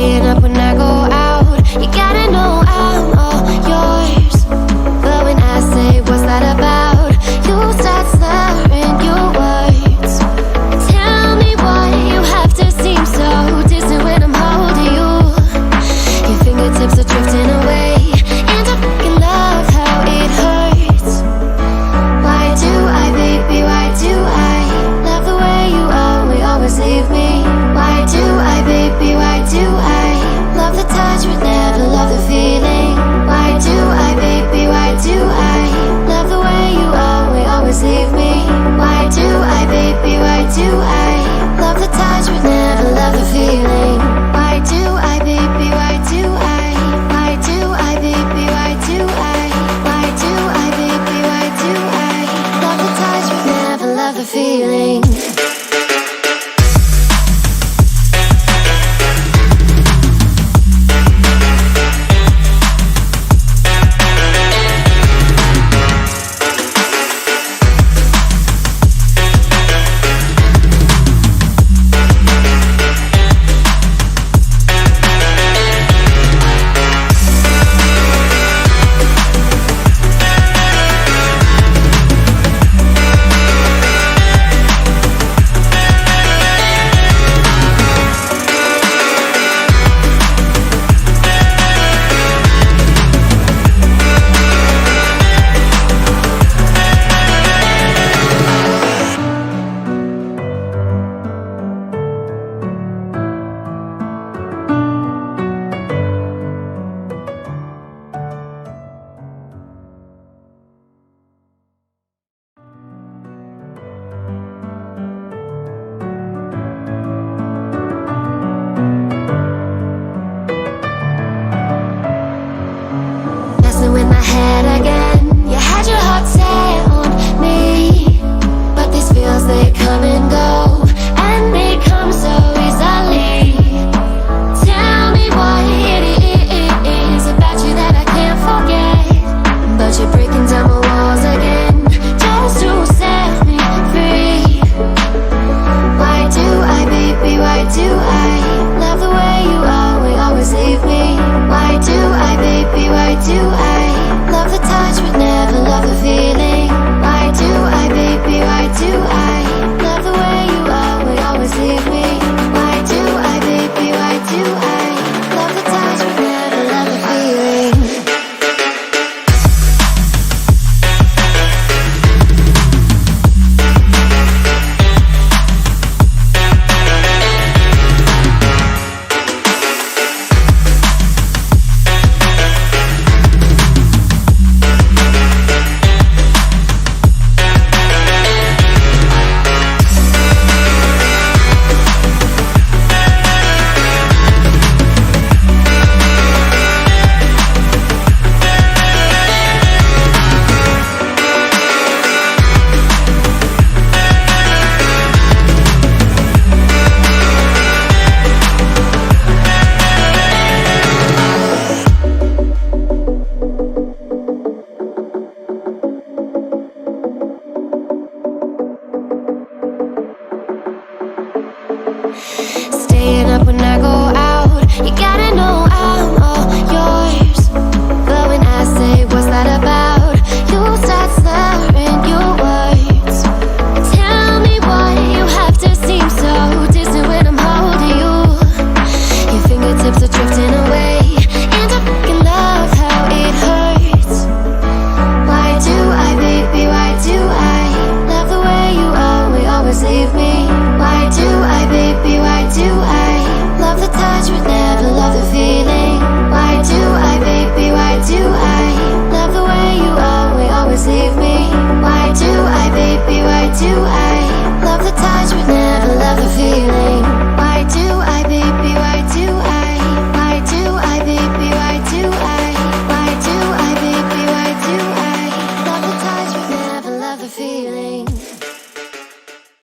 Staying up when I go out. You gotta know I'm all yours. But when I say what's that about, you start slurring your words. Tell me why you have to seem so distant when I'm holding you. Your fingertips are drifting away, and I fucking love how it hurts. Why do I, baby, why do I love the way you always leave me? Why do I, baby, why do I love the touch but never love the feeling? Why do I, baby, why do I love the way you always leave me? Why do I, baby, why do I love the touch but never love the feeling? Why do I, baby, why do I? Why do I, baby, why do I? Why do I, baby, why do I love the touch but never love the feeling? In my head again, you had your heart set on me, but these feels, they come and go, and they come so easily. Tell me what it is about you that I can't forget, but you're breaking down my walls again, just to set me free. Why do I, baby, why do I love the way you always leave me? Why do I, baby, why do I love the touch but never love the feeling? Why do I, baby, why do I love the way you always leave me? Why do I, baby, why do I love the touch but never love the feeling? Staying up when I